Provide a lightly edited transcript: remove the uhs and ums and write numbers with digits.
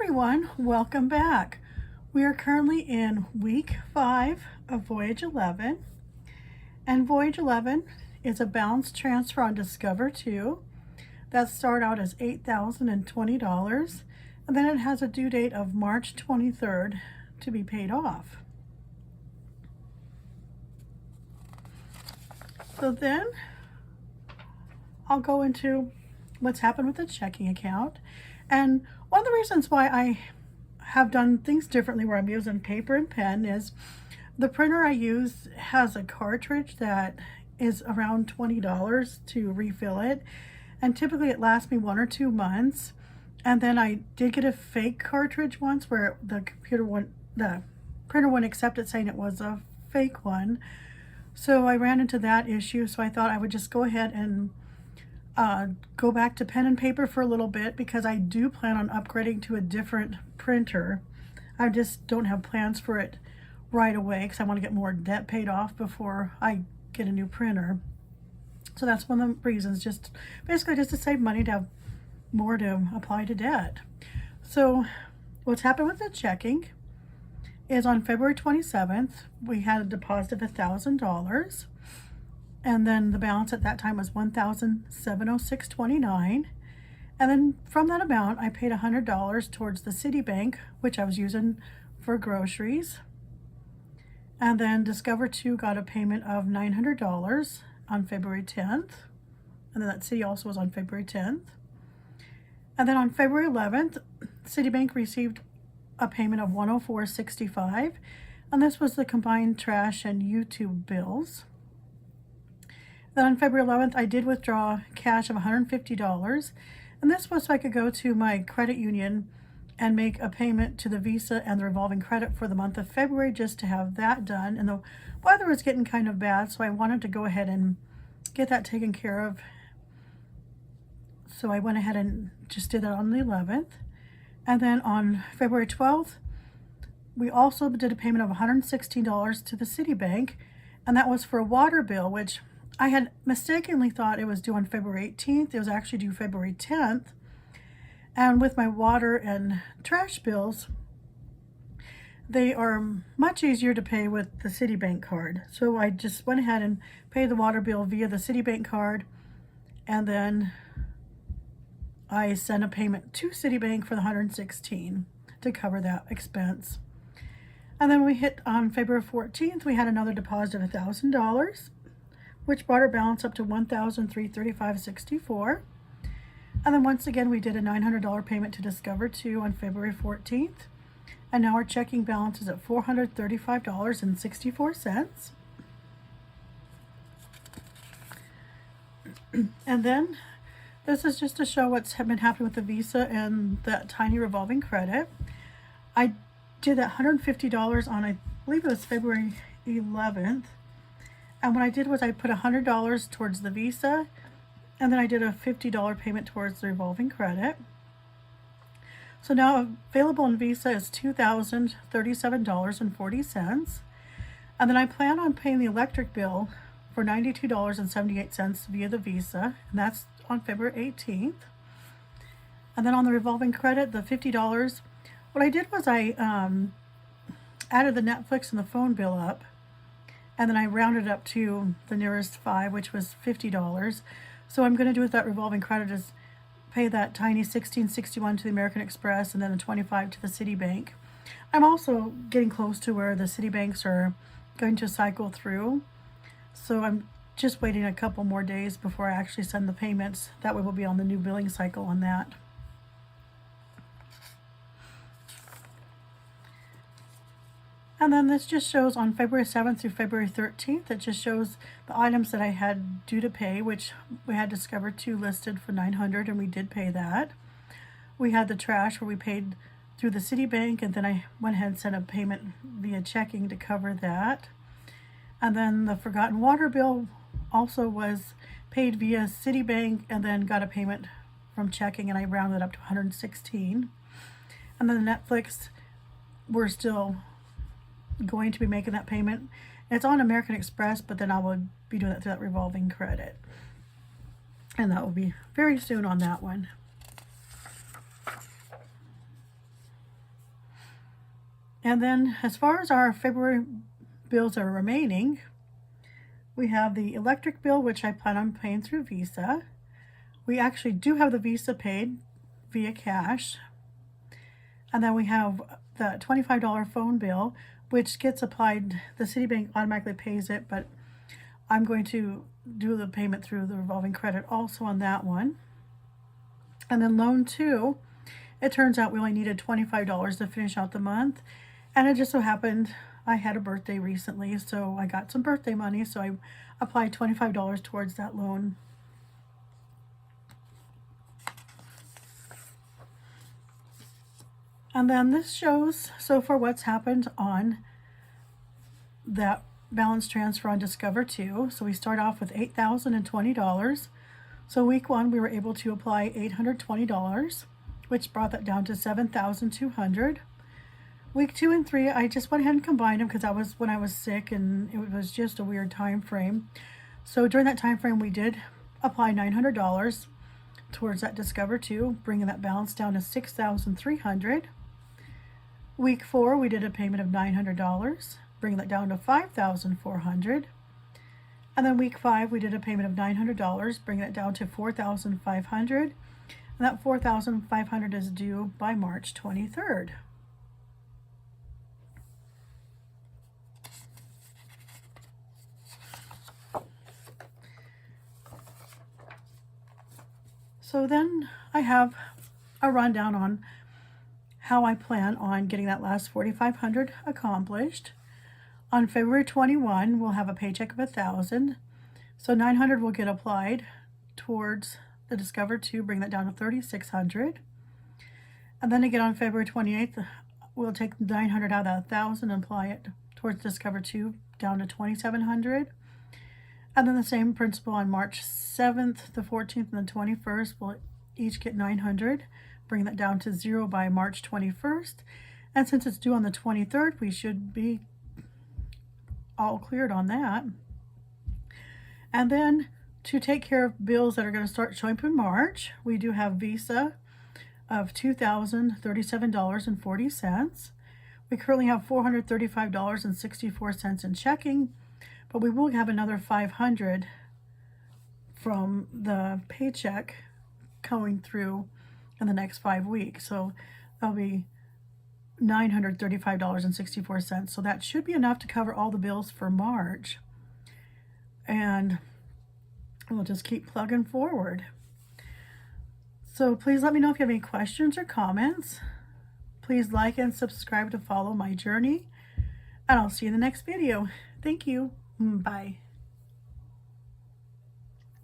everyone, welcome back. We are currently in week 5 of Voyage 11, and Voyage 11 is a balance transfer on Discover 2 that started out as $8,020, and then it has a due date of March 23rd to be paid off. So then I'll go into what's happened with the checking account. And one of the reasons why I have done things differently where I'm using paper and pen is the printer I use has a cartridge that is around $20 to refill it. And typically it lasts me 1 or 2 months. And then I did get a fake cartridge once where the printer wouldn't accept it, saying it was a fake one. So I ran into that issue, so I thought I would just go ahead and go back to pen and paper for a little bit, because I do plan on upgrading to a different printer. I just don't have plans for it right away because I want to get more debt paid off before I get a new printer. So that's one of the reasons, just basically just to save money, to have more to apply to debt. So what's happened with the checking is on February 27th, we had a deposit of $1,000. And then the balance at that time was $1,706.29. And then from that amount, I paid $100 towards the Citibank, which I was using for groceries. And then Discover 2 got a payment of $900 on February 10th. And then that Citi also was on February 10th. And then on February 11th, Citibank received a payment of $104.65. And this was the combined trash and YouTube bills. Then on February 11th, I did withdraw cash of $150, and this was so I could go to my credit union and make a payment to the Visa and the revolving credit for the month of February, just to have that done. And the weather was getting kind of bad, so I wanted to go ahead and get that taken care of. So I went ahead and just did that on the 11th. And then on February 12th, we also did a payment of $116 to the Citibank, and that was for a water bill, which I had mistakenly thought it was due on February 18th. It was actually due February 10th. And with my water and trash bills, they are much easier to pay with the Citibank card. So I just went ahead and paid the water bill via the Citibank card. And then I sent a payment to Citibank for the $116 to cover that expense. And then we hit on February 14th, we had another deposit of $1,000. Which brought our balance up to $1,335.64. And then once again, we did a $900 payment to Discover 2 on February 14th. And now our checking balance is at $435.64. And then this is just to show what's been happening with the Visa and that tiny revolving credit. I did that $150 on, I believe it was February 11th. And what I did was I put $100 towards the Visa, and then I did a $50 payment towards the revolving credit. So now available in Visa is $2,037.40. And then I plan on paying the electric bill for $92.78 via the Visa, and that's on February 18th. And then on the revolving credit, the $50, what I did was I added the Netflix and the phone bill up, and then I rounded up to the nearest 5, which was $50. So what I'm going to do with that revolving credit is pay that tiny $16.61 to the American Express, and then the $25 to the Citibank. I'm also getting close to where the Citibanks are going to cycle through. So I'm just waiting a couple more days before I actually send the payments. That way we'll be on the new billing cycle on that. And then this just shows on February 7th through February 13th, it just shows the items that I had due to pay, which we had Discover 2 listed for $900, and we did pay that. We had the trash where we paid through the Citibank, and then I went ahead and sent a payment via checking to cover that. And then the forgotten water bill also was paid via Citibank, and then got a payment from checking, and I rounded up to $116. And then the Netflix, we're still going to be making that payment. It's on American Express, but then I will be doing it through that revolving credit, and that will be very soon on that one. And then as far as our February bills are remaining, we have the electric bill, which I plan on paying through Visa. We actually do have the Visa paid via cash. And then we have the $25 phone bill, which gets applied. The Citibank automatically pays it, but I'm going to do the payment through the revolving credit also on that one. And then loan 2, it turns out we only needed $25 to finish out the month. And it just so happened I had a birthday recently, so I got some birthday money, so I applied $25 towards that loan. And then this shows so far what's happened on that balance transfer on Discover 2. So we start off with $8,020. So week 1 we were able to apply $820, which brought that down to $7,200. Week 2 and 3, I just went ahead and combined them because that was when I was sick and it was just a weird time frame. So during that time frame, we did apply $900 towards that Discover 2, bringing that balance down to $6,300. Week 4, we did a payment of $900, bringing that down to $5,400. And then week 5, we did a payment of $900, bringing it down to $4,500. And that $4,500 is due by March 23rd. So then I have a rundown on how I plan on getting that last $4,500 accomplished. On February 21, we'll have a paycheck of $1,000. So $900 will get applied towards the Discover 2, bring that down to $3,600. And then again on February 28th, we'll take $900 out of that $1,000 and apply it towards Discover 2 down to $2,700. And then the same principle on March 7th, the 14th, and the 21st. We'll each get $900, bring that down to 0 by March 21st. And since it's due on the 23rd, we should be all cleared on that. And then to take care of bills that are going to start showing up in March, we do have Visa of $2,037.40. We currently have $435.64 in checking, but we will have another $500 from the paycheck going through in the next 5 weeks. So that'll be $935.64. So that should be enough to cover all the bills for March. And we'll just keep plugging forward. So please let me know if you have any questions or comments. Please like and subscribe to follow my journey. And I'll see you in the next video. Thank you. Bye.